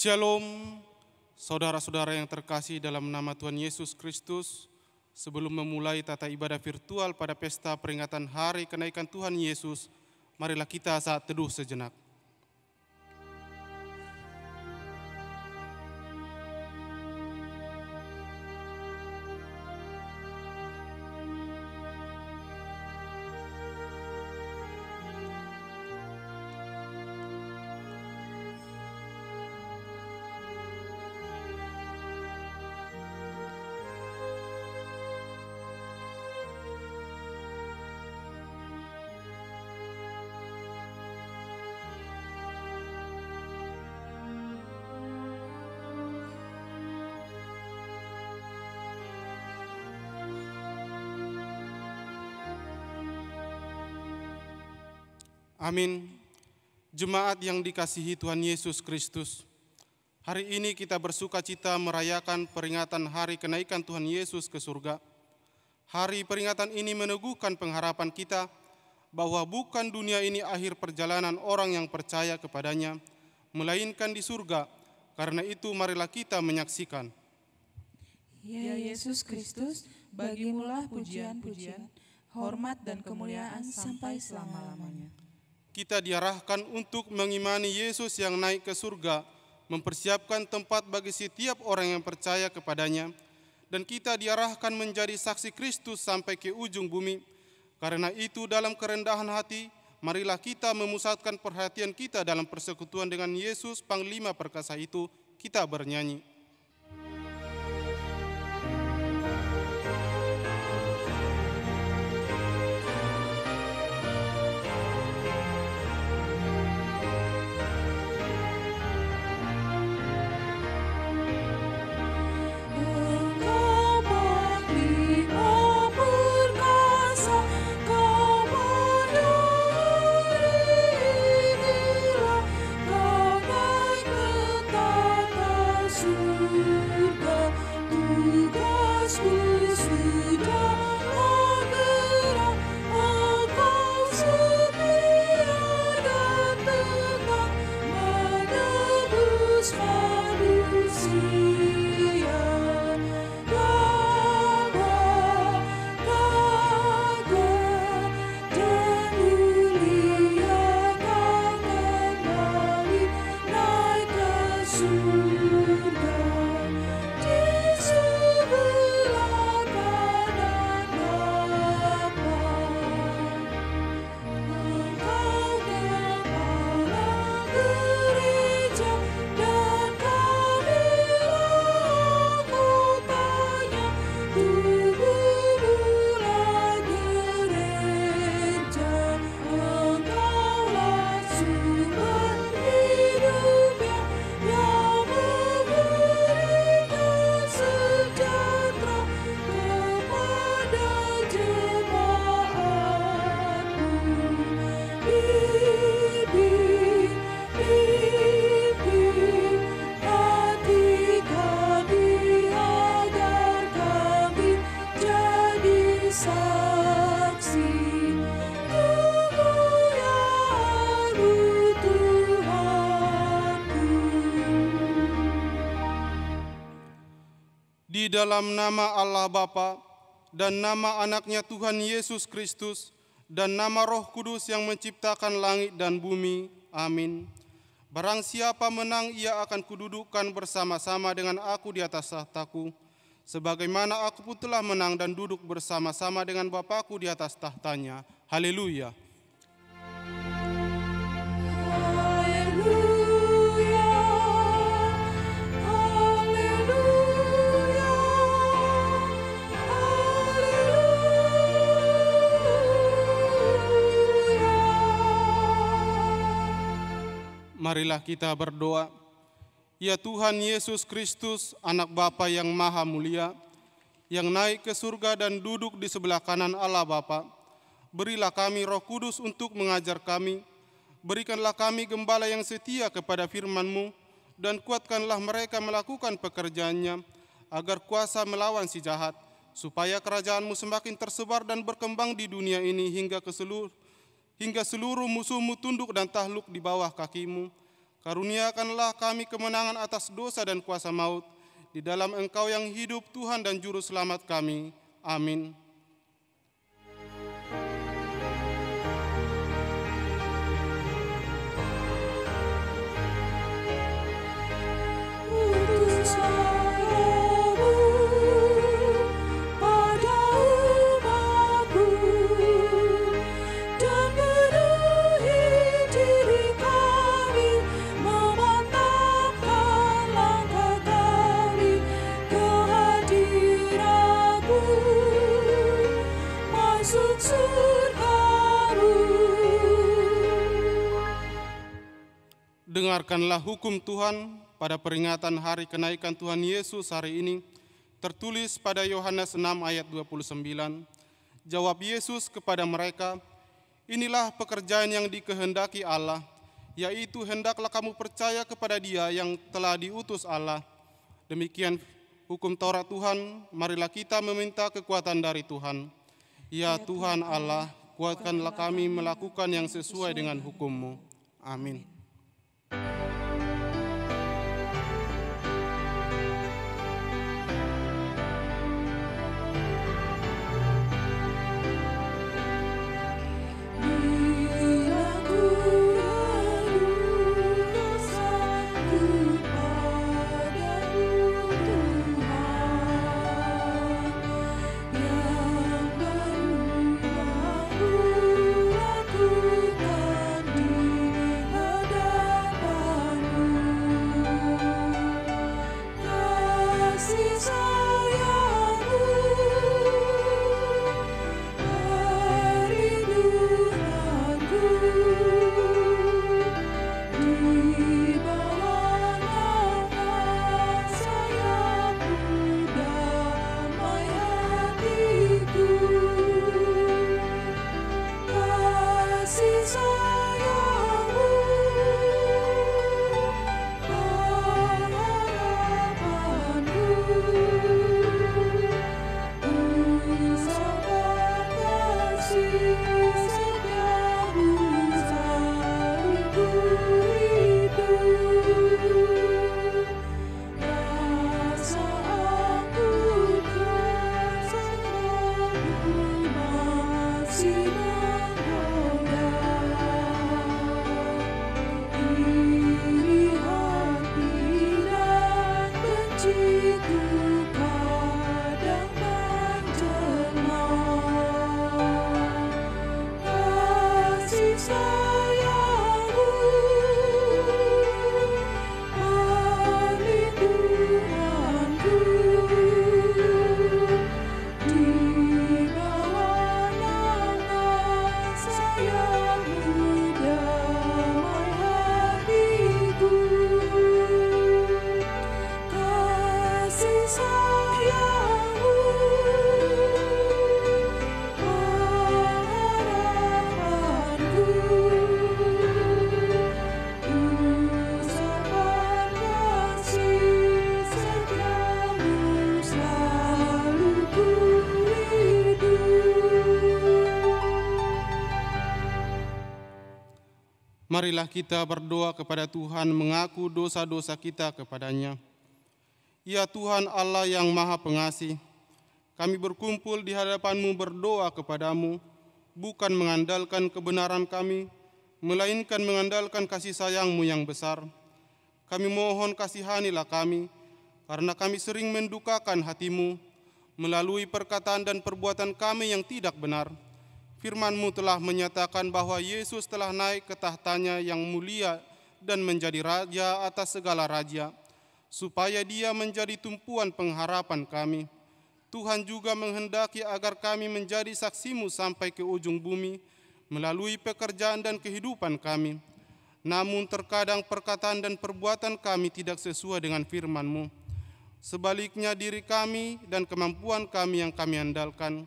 Shalom, saudara-saudara yang terkasih dalam nama Tuhan Yesus Kristus. Sebelum memulai tata ibadah virtual pada pesta peringatan Hari Kenaikan Tuhan Yesus, marilah kita saat teduh sejenak. Amin. Jemaat yang dikasihi Tuhan Yesus Kristus, hari ini kita bersuka cita merayakan peringatan Hari Kenaikan Tuhan Yesus ke surga. Hari peringatan ini meneguhkan pengharapan kita bahwa bukan dunia ini akhir perjalanan orang yang percaya kepadanya, melainkan di surga. Karena itu marilah kita menyaksikan. Ya Yesus Kristus, bagimulah pujian-pujian, hormat dan kemuliaan sampai selama-lamanya. Kita diarahkan untuk mengimani Yesus yang naik ke surga, mempersiapkan tempat bagi setiap orang yang percaya kepadanya, dan kita diarahkan menjadi saksi Kristus sampai ke ujung bumi. Karena itu dalam kerendahan hati, marilah kita memusatkan perhatian kita dalam persekutuan dengan Yesus Panglima Perkasa itu, kita bernyanyi. Di dalam nama Allah Bapa dan nama anaknya Tuhan Yesus Kristus dan nama Roh Kudus yang menciptakan langit dan bumi. Amin. Barang siapa menang, ia akan kududukkan bersama-sama dengan aku di atas tahtaku, sebagaimana aku pun telah menang dan duduk bersama-sama dengan Bapakku di atas tahtanya. Haleluya. Marilah kita berdoa. Ya Tuhan Yesus Kristus, anak Bapa yang maha mulia, yang naik ke surga dan duduk di sebelah kanan Allah Bapa, berilah kami Roh Kudus untuk mengajar kami. Berikanlah kami gembala yang setia kepada firman-Mu, dan kuatkanlah mereka melakukan pekerjaannya, agar kuasa melawan si jahat, supaya kerajaan-Mu semakin tersebar dan berkembang di dunia ini hingga seluruh musuh-Mu tunduk dan takluk di bawah kaki-Mu. Karuniakanlah kami kemenangan atas dosa dan kuasa maut, di dalam Engkau yang hidup, Tuhan dan Juru Selamat kami. Amin. Dengarkanlah hukum Tuhan pada peringatan hari kenaikan Tuhan Yesus hari ini, tertulis pada Yohanes 6 ayat 29. Jawab Yesus kepada mereka, inilah pekerjaan yang dikehendaki Allah, yaitu hendaklah kamu percaya kepada Dia yang telah diutus Allah. Demikian hukum Taurat Tuhan, marilah kita meminta kekuatan dari Tuhan. Ya Tuhan Allah, kuatkanlah kami melakukan yang sesuai dengan hukum-Mu. Amin. Marilah kita berdoa kepada Tuhan, mengaku dosa-dosa kita kepadanya. Ya Tuhan Allah yang Maha Pengasih, kami berkumpul di hadapan-Mu berdoa kepadamu, bukan mengandalkan kebenaran kami, melainkan mengandalkan kasih sayang-Mu yang besar. Kami mohon kasihanilah kami, karena kami sering mendukakan hati-Mu, melalui perkataan dan perbuatan kami yang tidak benar. Firman-Mu telah menyatakan bahwa Yesus telah naik ke tahtanya yang mulia dan menjadi raja atas segala raja, supaya Dia menjadi tumpuan pengharapan kami. Tuhan juga menghendaki agar kami menjadi saksi-Mu sampai ke ujung bumi, melalui pekerjaan dan kehidupan kami. Namun terkadang perkataan dan perbuatan kami tidak sesuai dengan firman-Mu. Sebaliknya diri kami dan kemampuan kami yang kami andalkan,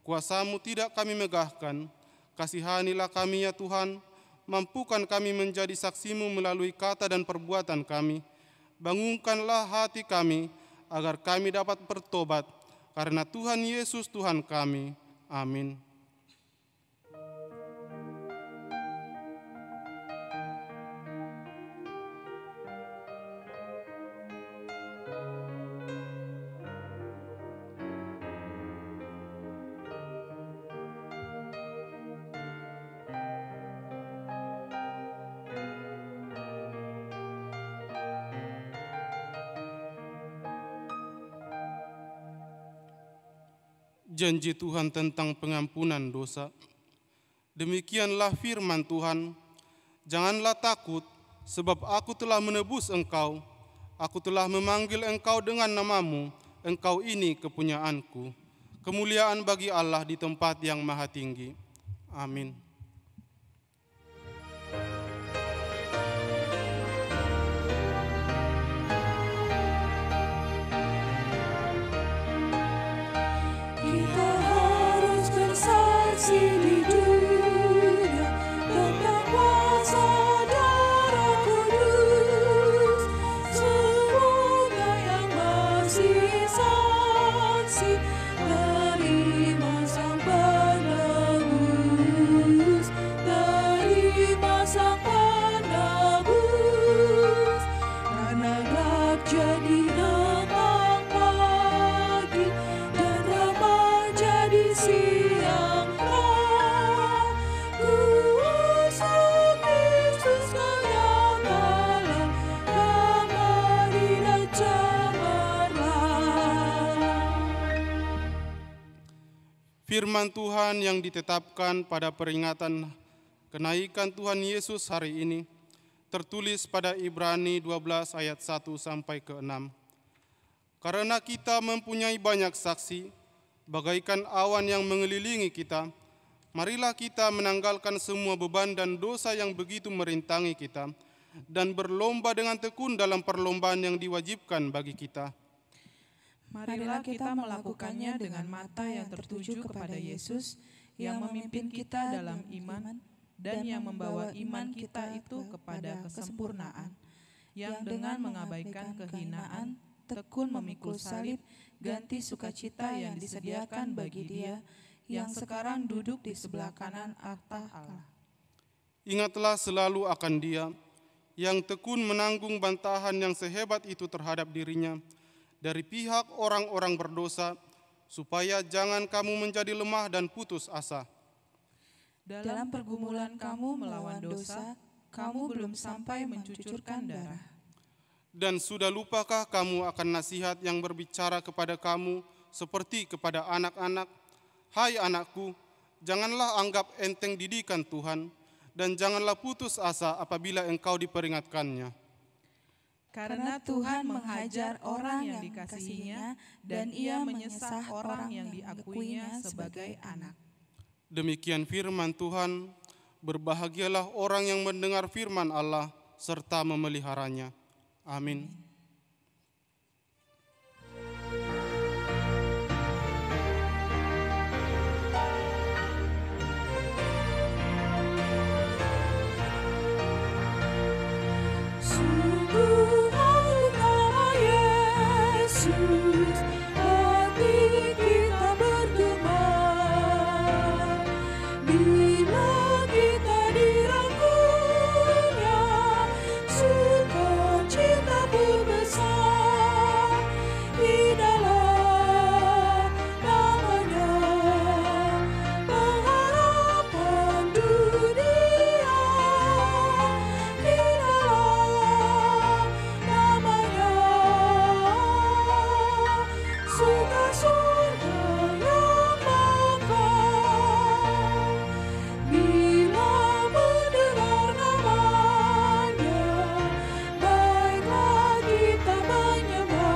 kuasa-Mu tidak kami megahkan. Kasihanilah kami ya Tuhan, mampukan kami menjadi saksi-Mu melalui kata dan perbuatan kami. Bangunkanlah hati kami, agar kami dapat bertobat, karena Tuhan Yesus Tuhan kami. Amin. janji Tuhan tentang pengampunan dosa. Demikianlah firman Tuhan, janganlah takut, sebab aku telah menebus engkau, aku telah memanggil engkau dengan namamu, engkau ini kepunyaanku. Kemuliaan bagi Allah di tempat yang maha tinggi. Amin. Kita harus bersaksi di dunia tentang kuasa Darah Kudus. Semoga yang masih saksi terima Sang Penebus, terima Sang Penebus. Karena gelap jadi terang pagi dan ramai jadi siang terang. Kuasa Kristus kenyatalah, damai dan cemerlang. Firman Tuhan yang ditetapkan pada peringatan kenaikan Tuhan Yesus hari ini tertulis pada Ibrani 12 ayat 1 sampai ke 6. Karena kita mempunyai banyak saksi, bagaikan awan yang mengelilingi kita, marilah kita menanggalkan semua beban dan dosa yang begitu merintangi kita, dan berlomba dengan tekun dalam perlombaan yang diwajibkan bagi kita. Marilah kita melakukannya dengan mata yang tertuju kepada Yesus yang memimpin kita dalam iman dan yang membawa iman kita itu kepada kesempurnaan, yang dengan mengabaikan kehinaan, tekun memikul salib, ganti sukacita yang disediakan bagi Dia yang sekarang duduk di sebelah kanan tahta Allah. Ingatlah selalu akan Dia yang tekun menanggung bantahan yang sehebat itu terhadap dirinya dari pihak orang-orang berdosa, supaya jangan kamu menjadi lemah dan putus asa. Dalam pergumulan kamu melawan dosa, kamu belum sampai mencucurkan darah. Dan sudah lupakah kamu akan nasihat yang berbicara kepada kamu seperti kepada anak-anak? Hai anakku, janganlah anggap enteng didikan Tuhan, dan janganlah putus asa apabila engkau diperingatkannya. Karena Tuhan menghajar orang yang dikasihinya, dan Ia menyesah orang yang diakuinya sebagai anak. Demikian firman Tuhan, berbahagialah orang yang mendengar firman Allah serta memeliharanya. Amin. Sungguh nama Yesus, hati kita bergema. Bila kita dirangkulnya, sukacita berbesar di dalam namanya, pengharapan dunia di dalam namanya, surga surga yang mekar. Bila mendengar namanya, baiklah kita menyembah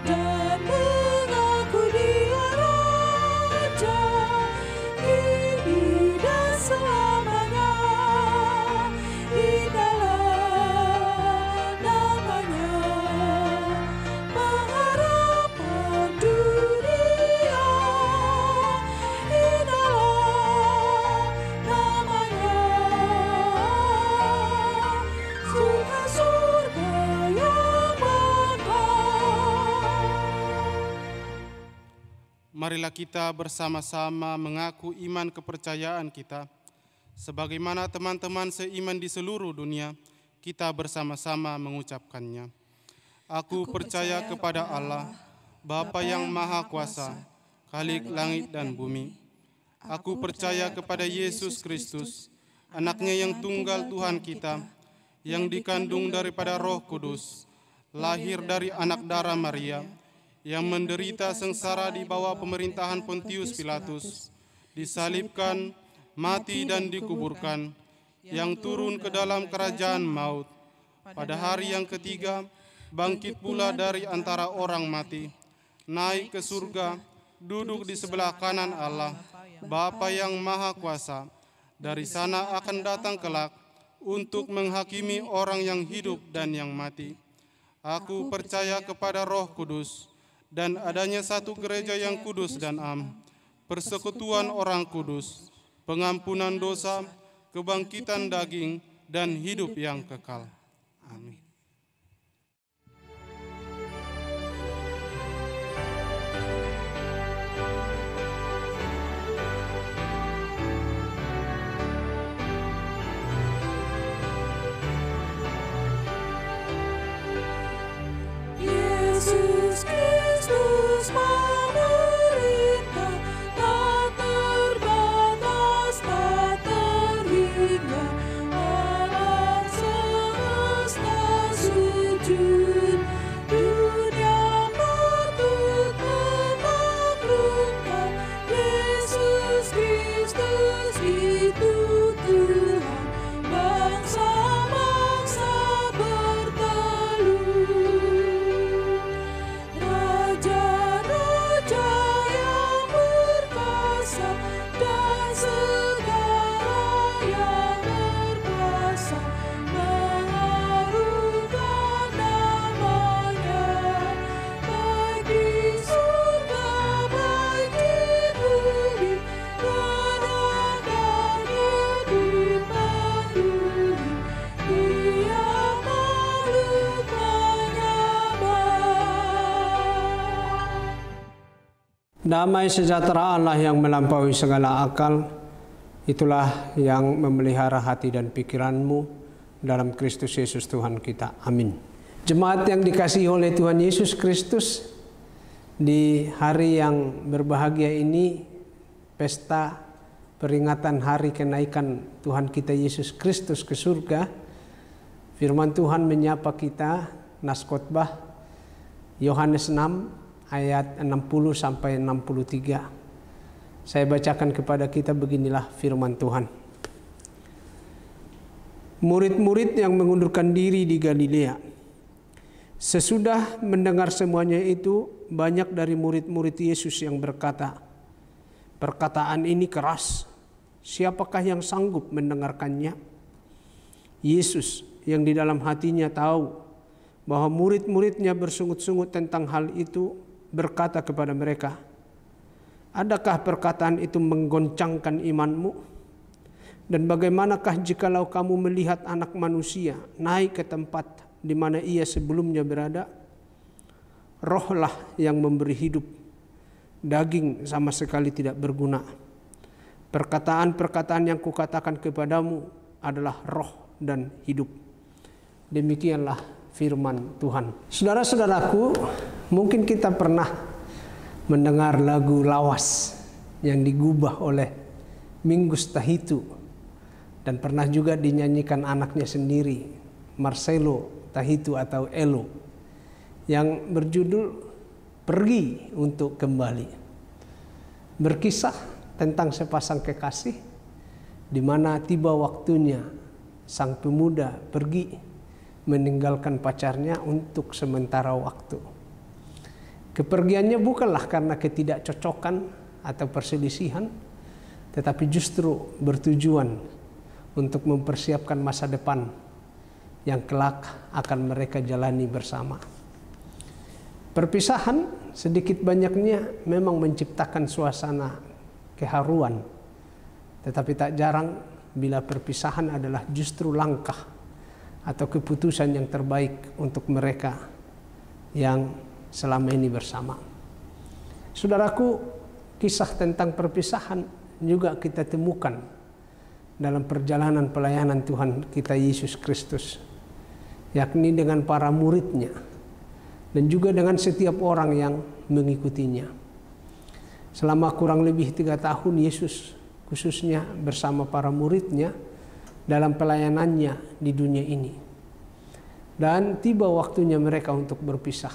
dan mengaku Dia Raja, kini dan selamanya. Di dalam namanya, pengharapan dunia. Di dalam namanya, surga-surga yang mekar. Marilah kita bersama-sama mengaku iman kepercayaan kita. Sebagaimana teman-teman seiman di seluruh dunia, kita bersama-sama mengucapkannya. Aku percaya kepada Allah, Bapa yang Maha Kuasa, Khalik langit dan bumi. Aku percaya kepada Yesus Kristus, Anaknya yang tunggal Tuhan kita, yang dikandung daripada Roh Kudus, lahir dari anak darah Maria, yang menderita sengsara di bawah pemerintahan Pontius Pilatus, disalibkan, mati dan dikuburkan, yang turun ke dalam kerajaan maut. Pada hari yang ketiga, bangkit pula dari antara orang mati, naik ke surga, duduk di sebelah kanan Allah, Bapa yang Maha Kuasa. Dari sana akan datang kelak untuk menghakimi orang yang hidup dan yang mati. Aku percaya kepada Roh Kudus, dan adanya satu gereja yang kudus dan am, persekutuan orang kudus, pengampunan dosa, kebangkitan daging, dan hidup yang kekal. Amin. Yesus Kristus memerintah, tak terbatas, tak terhingga. Alam semesta sujud, dunia patut memaklumkan Yesus Kristus itu Tuhan. Bangsa-bangsa Raja-raja yang berkuasa dan segala yang berkuasa mengharumkan namanya, baik di surga, baik di bumi, kedatangannya dipanduli, Dia makhluk menyembah. Damai sejahtera Allah yang melampaui segala akal, itulah yang memelihara hati dan pikiranmu dalam Kristus Yesus Tuhan kita. Amin. Jemaat yang dikasihi oleh Tuhan Yesus Kristus, di hari yang berbahagia ini, pesta peringatan hari kenaikan Tuhan kita Yesus Kristus ke surga, firman Tuhan menyapa kita, nas khotbah Yohanes 6 ayat 60 sampai 63. Saya bacakan kepada kita, beginilah firman Tuhan. Murid-murid yang mengundurkan diri di Galilea. Sesudah mendengar semuanya itu, banyak dari murid-murid Yesus yang berkata, perkataan ini keras, siapakah yang sanggup mendengarkannya? Yesus yang di dalam hatinya tahu bahwa murid-muridnya bersungut-sungut tentang hal itu, berkata kepada mereka, adakah perkataan itu menggoncangkan imanmu? Dan bagaimanakah jikalau kamu melihat Anak Manusia naik ke tempat di mana Ia sebelumnya berada? Rohlah yang memberi hidup, daging sama sekali tidak berguna. Perkataan-perkataan yang kukatakan kepadamu adalah roh dan hidup. Demikianlah firman Tuhan. Saudara-saudaraku, mungkin kita pernah mendengar lagu lawas yang digubah oleh Mingus Tahitu dan pernah juga dinyanyikan anaknya sendiri, Marcelo Tahitu atau Elo, yang berjudul Pergi untuk Kembali. Berkisah tentang sepasang kekasih di mana tiba waktunya sang pemuda pergi meninggalkan pacarnya untuk sementara waktu. Kepergiannya bukanlah karena ketidakcocokan atau perselisihan, tetapi justru bertujuan untuk mempersiapkan masa depan yang kelak akan mereka jalani bersama. Perpisahan sedikit banyaknya memang menciptakan suasana keharuan, tetapi tak jarang bila perpisahan adalah justru langkah atau keputusan yang terbaik untuk mereka yang selama ini bersama. Saudaraku, kisah tentang perpisahan juga kita temukan dalam perjalanan pelayanan Tuhan kita Yesus Kristus, yakni dengan para muridnya dan juga dengan setiap orang yang mengikutinya. Selama kurang lebih 3 tahun Yesus khususnya bersama para muridnya dalam pelayanannya di dunia ini. Dan tiba waktunya mereka untuk berpisah.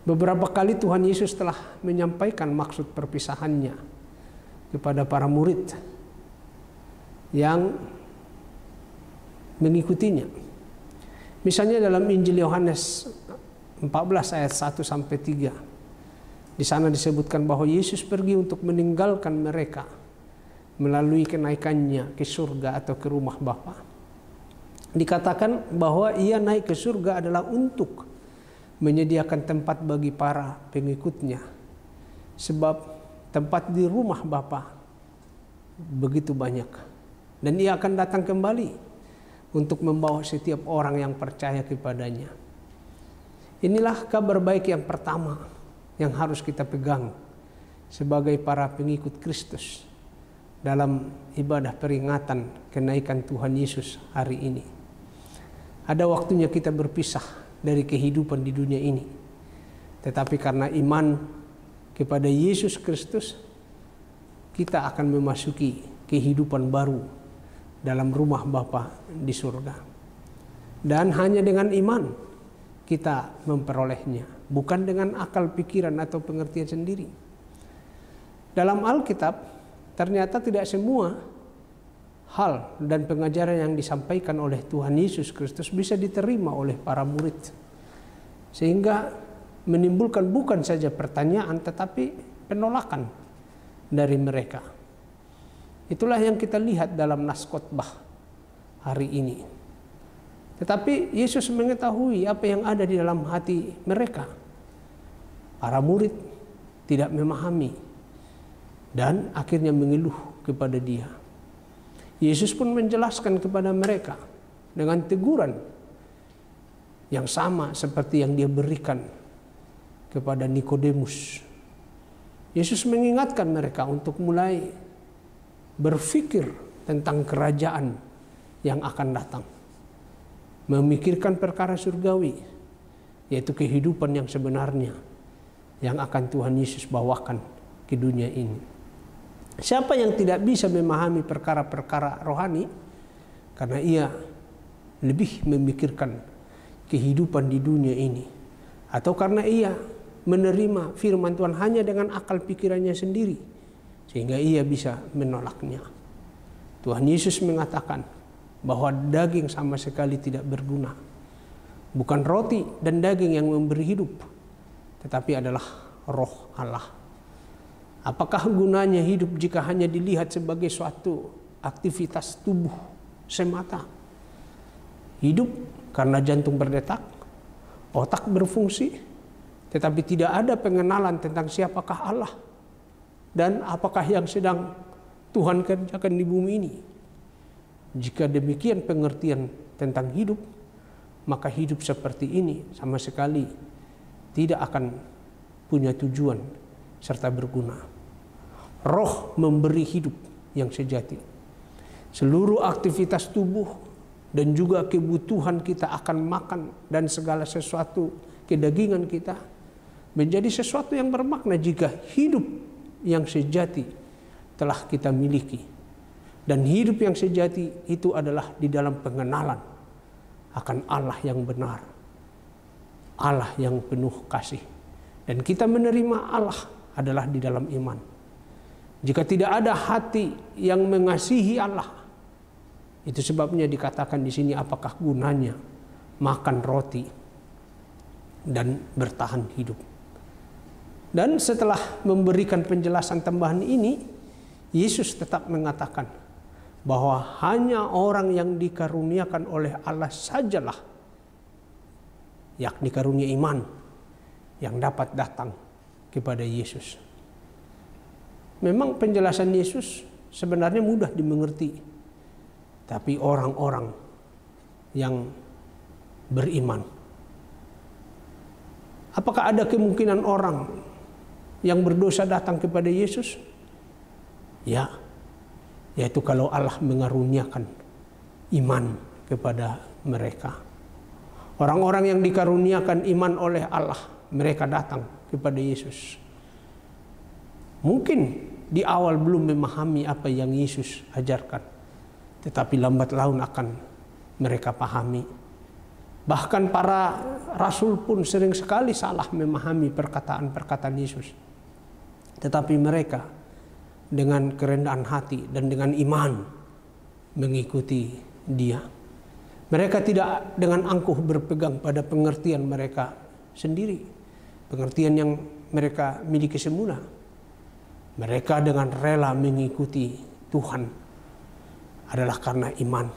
Beberapa kali Tuhan Yesus telah menyampaikan maksud perpisahannya kepada para murid yang mengikutinya. Misalnya dalam Injil Yohanes 14 ayat 1 sampai 3. Di sana disebutkan bahwa Yesus pergi untuk meninggalkan mereka melalui kenaikannya ke surga atau ke rumah Bapa. Dikatakan bahwa ia naik ke surga adalah untuk menyediakan tempat bagi para pengikutnya. Sebab tempat di rumah Bapa begitu banyak. Dan ia akan datang kembali untuk membawa setiap orang yang percaya kepadanya. Inilah kabar baik yang pertama yang harus kita pegang sebagai para pengikut Kristus dalam ibadah peringatan kenaikan Tuhan Yesus hari ini. Ada waktunya kita berpisah dari kehidupan di dunia ini. Tetapi karena iman kepada Yesus Kristus, kita akan memasuki kehidupan baru dalam rumah Bapa di surga. Dan hanya dengan iman kita memperolehnya, bukan dengan akal pikiran atau pengertian sendiri. Dalam Alkitab, ternyata tidak semua hal dan pengajaran yang disampaikan oleh Tuhan Yesus Kristus bisa diterima oleh para murid. Sehingga menimbulkan bukan saja pertanyaan tetapi penolakan dari mereka. Itulah yang kita lihat dalam nas khotbah hari ini. Tetapi Yesus mengetahui apa yang ada di dalam hati mereka. Para murid tidak memahami dan akhirnya mengeluh kepada Dia. Yesus pun menjelaskan kepada mereka dengan teguran yang sama seperti yang Dia berikan kepada Nikodemus. Yesus mengingatkan mereka untuk mulai berpikir tentang kerajaan yang akan datang. Memikirkan perkara surgawi, yaitu kehidupan yang sebenarnya yang akan Tuhan Yesus bawakan ke dunia ini. Siapa yang tidak bisa memahami perkara-perkara rohani karena ia lebih memikirkan kehidupan di dunia ini, atau karena ia menerima firman Tuhan hanya dengan akal pikirannya sendiri sehingga ia bisa menolaknya. Tuhan Yesus mengatakan bahwa daging sama sekali tidak berguna. Bukan roti dan daging yang memberi hidup, tetapi adalah Roh Allah. Apakah gunanya hidup jika hanya dilihat sebagai suatu aktivitas tubuh semata? Hidup karena jantung berdetak, otak berfungsi, tetapi tidak ada pengenalan tentang siapakah Allah dan apakah yang sedang Tuhan kerjakan di bumi ini. Jika demikian pengertian tentang hidup, maka hidup seperti ini sama sekali tidak akan punya tujuan serta berguna. Roh memberi hidup yang sejati. Seluruh aktivitas tubuh dan juga kebutuhan kita akan makan dan segala sesuatu kedagingan kita menjadi sesuatu yang bermakna jika hidup yang sejati telah kita miliki. Dan hidup yang sejati itu adalah di dalam pengenalan akan Allah yang benar, Allah yang penuh kasih. Dan kita menerima Allah adalah di dalam iman. Jika tidak ada hati yang mengasihi Allah, itu sebabnya dikatakan di sini apakah gunanya makan roti dan bertahan hidup. Dan setelah memberikan penjelasan tambahan ini, Yesus tetap mengatakan bahwa hanya orang yang dikaruniakan oleh Allah sajalah, yakni karunia iman, yang dapat datang kepada Yesus. Memang penjelasan Yesus sebenarnya mudah dimengerti, tapi orang-orang yang beriman, apakah ada kemungkinan orang yang berdosa datang kepada Yesus? Ya, yaitu kalau Allah mengaruniakan iman kepada mereka. Orang-orang yang dikaruniakan iman oleh Allah, mereka datang kepada Yesus. Mungkin di awal belum memahami apa yang Yesus ajarkan, tetapi lambat laun akan mereka pahami Bahkan para rasul pun sering sekali salah memahami perkataan-perkataan Yesus. Tetapi mereka dengan kerendahan hati dan dengan iman mengikuti Dia. Mereka tidak dengan angkuh berpegang pada pengertian mereka sendiri, pengertian yang mereka miliki semula. Mereka dengan rela mengikuti Tuhan adalah karena iman,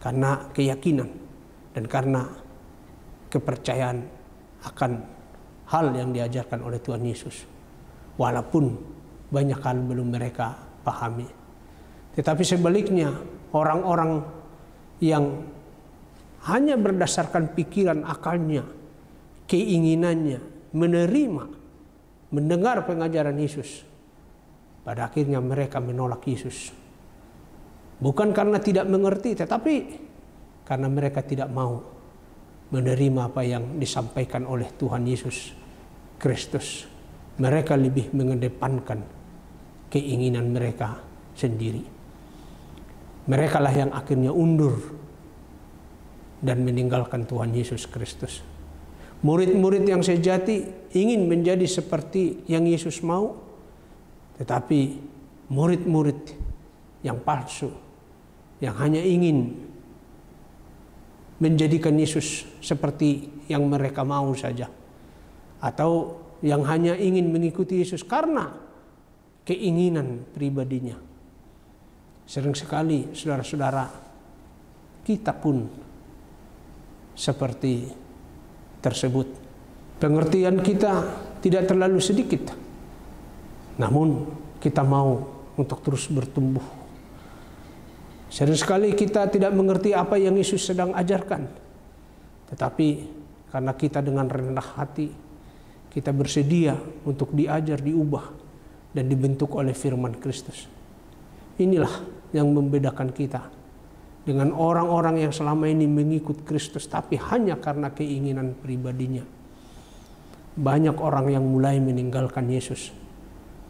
karena keyakinan, dan karena kepercayaan akan hal yang diajarkan oleh Tuhan Yesus. Walaupun banyak hal belum mereka pahami. Tetapi sebaliknya, orang-orang yang hanya berdasarkan pikiran akalnya, keinginannya, menerima, mendengar pengajaran Yesus, pada akhirnya mereka menolak Yesus. Bukan karena tidak mengerti, tetapi karena mereka tidak mau menerima apa yang disampaikan oleh Tuhan Yesus Kristus. Mereka lebih mengedepankan keinginan mereka sendiri. Mereka lah yang akhirnya undur dan meninggalkan Tuhan Yesus Kristus. Murid-murid yang sejati ingin menjadi seperti yang Yesus mau, tetapi murid-murid yang palsu, yang hanya ingin menjadikan Yesus seperti yang mereka mau saja, atau yang hanya ingin mengikuti Yesus karena keinginan pribadinya. Sering sekali saudara-saudara, kita pun seperti tersebut. Pengertian kita tidak terlalu sedikit, namun kita mau untuk terus bertumbuh. Sering sekali kita tidak mengerti apa yang Yesus sedang ajarkan, tetapi karena kita dengan rendah hati, kita bersedia untuk diajar, diubah, dan dibentuk oleh firman Kristus. Inilah yang membedakan kita dengan orang-orang yang selama ini mengikut Kristus, tapi hanya karena keinginan pribadinya. Banyak orang yang mulai meninggalkan Yesus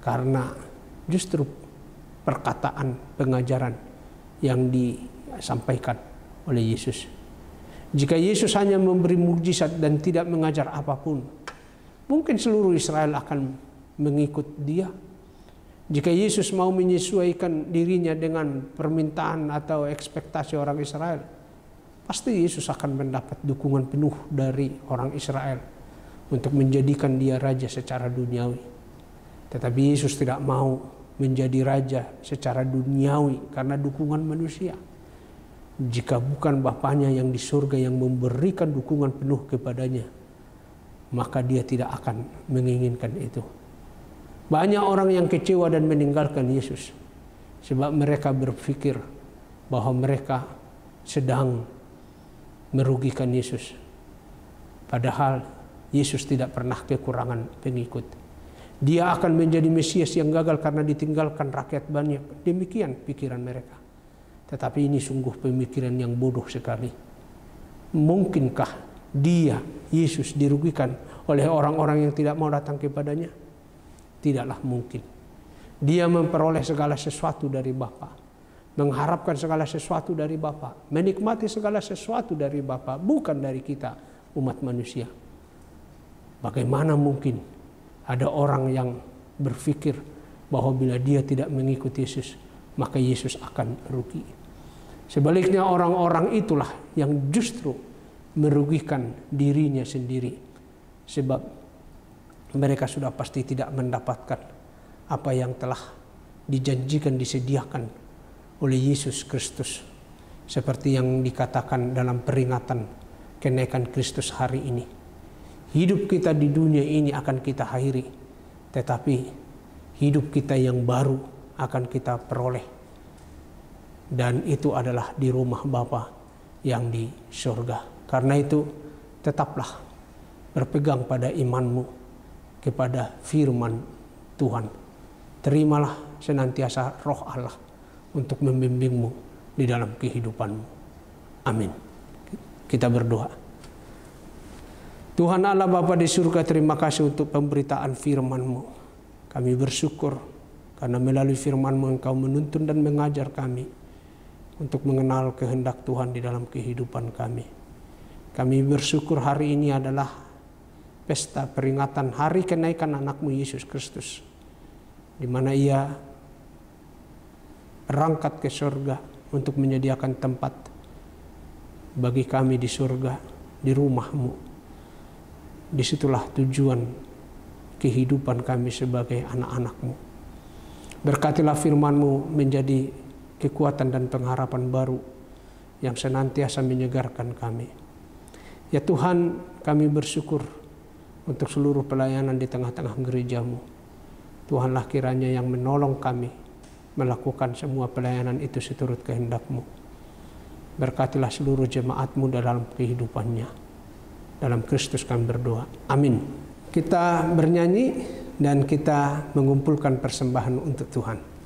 karena justru perkataan, pengajaran yang disampaikan oleh Yesus. Jika Yesus hanya memberi mukjizat dan tidak mengajar apapun, mungkin seluruh Israel akan mengikut Dia. Jika Yesus mau menyesuaikan dirinya dengan permintaan atau ekspektasi orang Israel, pasti Yesus akan mendapat dukungan penuh dari orang Israel untuk menjadikan Dia raja secara duniawi. Tetapi Yesus tidak mau menjadi raja secara duniawi karena dukungan manusia. Jika bukan Bapanya yang di surga yang memberikan dukungan penuh kepadanya, maka Dia tidak akan menginginkan itu. Banyak orang yang kecewa dan meninggalkan Yesus sebab mereka berpikir bahwa mereka sedang merugikan Yesus. Padahal Yesus tidak pernah kekurangan pengikut. Dia akan menjadi Mesias yang gagal karena ditinggalkan rakyat banyak. Demikian pikiran mereka. Tetapi ini sungguh pemikiran yang bodoh sekali. Mungkinkah Dia, Yesus, dirugikan oleh orang-orang yang tidak mau datang kepadanya? Tidaklah mungkin. Dia memperoleh segala sesuatu dari Bapa, mengharapkan segala sesuatu dari Bapa, menikmati segala sesuatu dari Bapa, bukan dari kita, umat manusia. Bagaimana mungkin ada orang yang berpikir bahwa bila dia tidak mengikuti Yesus, maka Yesus akan rugi? Sebaliknya, orang-orang itulah yang justru merugikan dirinya sendiri, sebab mereka sudah pasti tidak mendapatkan apa yang telah dijanjikan, disediakan oleh Yesus Kristus, seperti yang dikatakan dalam peringatan kenaikan Kristus hari ini. Hidup kita di dunia ini akan kita akhiri, tetapi hidup kita yang baru akan kita peroleh, dan itu adalah di rumah Bapa yang di surga. Karena itu tetaplah berpegang pada imanmu kepada firman Tuhan. Terimalah senantiasa roh Allah untuk membimbingmu di dalam kehidupanmu. Amin. Kita berdoa. Tuhan Allah Bapa di surga, terima kasih untuk pemberitaan firman-Mu. Kami bersyukur karena melalui firman-Mu Engkau menuntun dan mengajar kami untuk mengenal kehendak Tuhan di dalam kehidupan kami. Kami bersyukur hari ini adalah pesta peringatan hari kenaikan anakmu Yesus Kristus, di mana ia berangkat ke surga untuk menyediakan tempat bagi kami di surga, di rumahmu. Disitulah tujuan kehidupan kami sebagai anak-anakmu. Berkatilah firman-Mu menjadi kekuatan dan pengharapan baru yang senantiasa menyegarkan kami. Ya Tuhan, kami bersyukur untuk seluruh pelayanan di tengah-tengah gereja-Mu. Tuhanlah kiranya yang menolong kami melakukan semua pelayanan itu seturut kehendak-Mu. Berkatilah seluruh jemaat-Mu dalam kehidupannya. Dalam Kristus kami berdoa. Amin. Kita bernyanyi dan kita mengumpulkan persembahan untuk Tuhan.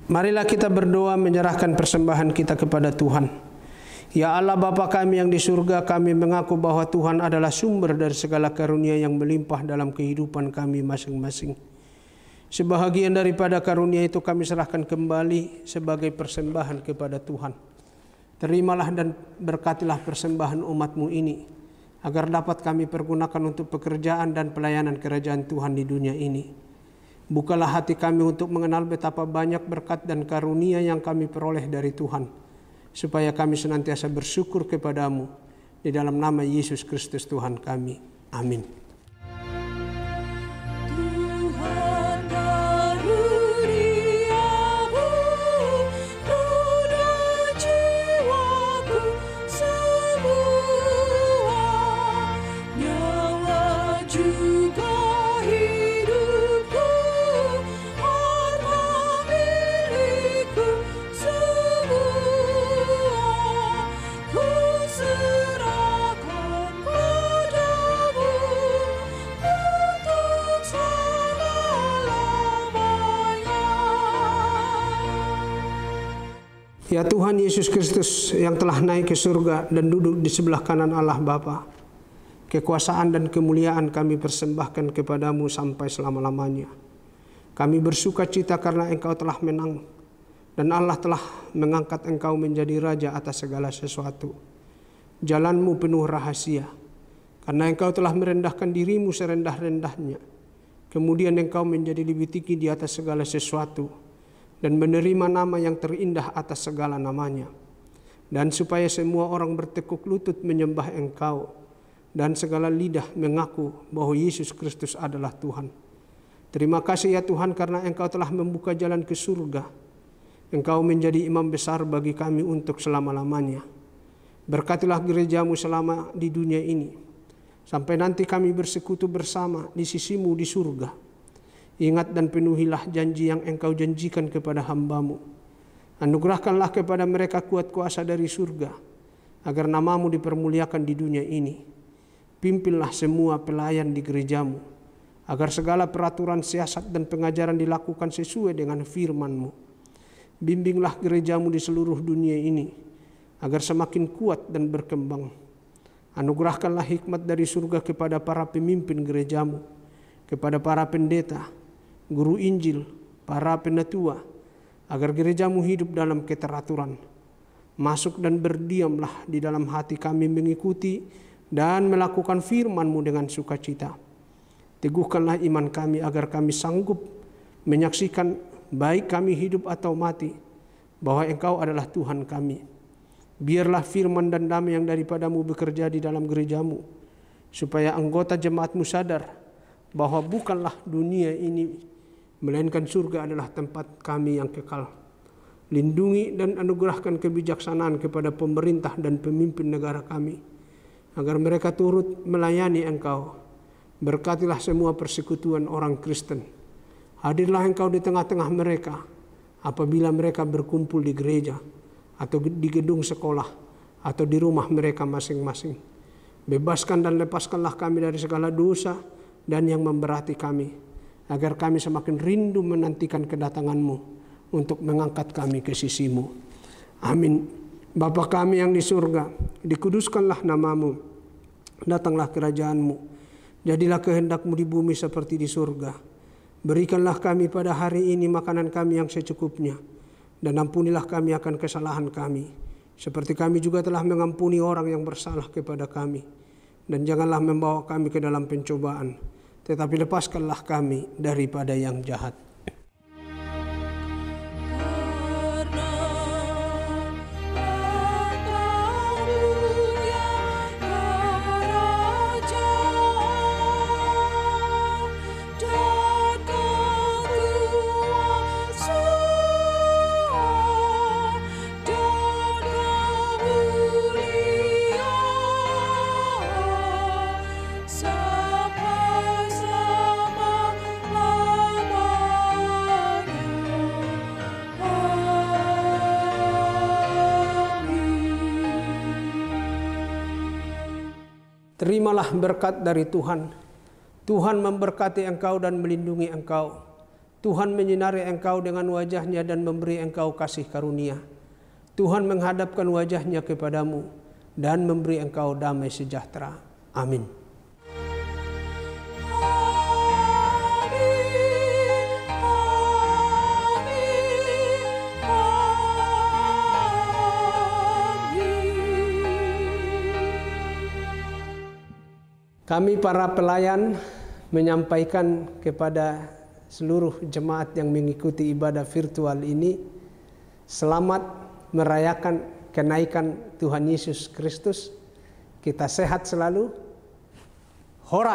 Marilah kita berdoa menyerahkan persembahan kita kepada Tuhan. Ya Allah Bapa kami yang di surga, kami mengaku bahwa Tuhan adalah sumber dari segala karunia yang melimpah dalam kehidupan kami masing-masing. Sebahagian daripada karunia itu kami serahkan kembali sebagai persembahan kepada Tuhan. Terimalah dan berkatilah persembahan umat-Mu ini, agar dapat kami pergunakan untuk pekerjaan dan pelayanan kerajaan Tuhan di dunia ini. Bukalah hati kami untuk mengenal betapa banyak berkat dan karunia yang kami peroleh dari Tuhan, supaya kami senantiasa bersyukur kepadamu. Di dalam nama Yesus Kristus Tuhan kami. Amin. Ya Tuhan Yesus Kristus yang telah naik ke surga dan duduk di sebelah kanan Allah Bapa, kekuasaan dan kemuliaan kami persembahkan kepadamu sampai selama-lamanya. Kami bersuka cita karena Engkau telah menang dan Allah telah mengangkat Engkau menjadi Raja atas segala sesuatu. Jalan-Mu penuh rahasia, karena Engkau telah merendahkan diri-Mu serendah-rendahnya. Kemudian Engkau menjadi lebih tinggi di atas segala sesuatu, dan menerima nama yang terindah atas segala namanya. Dan supaya semua orang bertekuk lutut menyembah Engkau, dan segala lidah mengaku bahwa Yesus Kristus adalah Tuhan. Terima kasih ya Tuhan karena Engkau telah membuka jalan ke surga. Engkau menjadi imam besar bagi kami untuk selama-lamanya. Berkatilah gereja-Mu selama di dunia ini, sampai nanti kami bersekutu bersama di sisi-Mu di surga. Ingat dan penuhilah janji yang Engkau janjikan kepada hamba-Mu. Anugerahkanlah kepada mereka kuat kuasa dari surga, agar nama-Mu dipermuliakan di dunia ini. Pimpinlah semua pelayan di gereja-Mu, agar segala peraturan siasat dan pengajaran dilakukan sesuai dengan firman-Mu. Bimbinglah gereja-Mu di seluruh dunia ini, agar semakin kuat dan berkembang. Anugerahkanlah hikmat dari surga kepada para pemimpin gereja-Mu, kepada para pendeta, guru Injil, para penatua, agar gerejamu hidup dalam keteraturan. Masuk dan berdiamlah di dalam hati kami mengikuti dan melakukan firman-Mu dengan sukacita. Teguhkanlah iman kami agar kami sanggup menyaksikan baik kami hidup atau mati, bahwa Engkau adalah Tuhan kami. Biarlah firman dan damai yang daripada-Mu bekerja di dalam gerejamu, supaya anggota jemaat-Mu sadar bahwa bukanlah dunia ini, melainkan surga adalah tempat kami yang kekal. Lindungi dan anugerahkan kebijaksanaan kepada pemerintah dan pemimpin negara kami, agar mereka turut melayani Engkau. Berkatilah semua persekutuan orang Kristen. Hadirlah Engkau di tengah-tengah mereka apabila mereka berkumpul di gereja, atau di gedung sekolah, atau di rumah mereka masing-masing. Bebaskan dan lepaskanlah kami dari segala dosa dan yang memberati kami, agar kami semakin rindu menantikan kedatangan-Mu untuk mengangkat kami ke sisi-Mu. Amin. Bapa kami yang di surga, dikuduskanlah nama-Mu, datanglah kerajaan-Mu, jadilah kehendak-Mu di bumi seperti di surga. Berikanlah kami pada hari ini makanan kami yang secukupnya, dan ampunilah kami akan kesalahan kami, seperti kami juga telah mengampuni orang yang bersalah kepada kami. Dan janganlah membawa kami ke dalam pencobaan, tetapi lepaskanlah kami daripada yang jahat. Terimalah berkat dari Tuhan. Tuhan memberkati engkau dan melindungi engkau. Tuhan menyinari engkau dengan wajah-Nya dan memberi engkau kasih karunia. Tuhan menghadapkan wajah-Nya kepadamu dan memberi engkau damai sejahtera. Amin. Kami para pelayan menyampaikan kepada seluruh jemaat yang mengikuti ibadah virtual ini, selamat merayakan kenaikan Tuhan Yesus Kristus. Kita sehat selalu. Hora.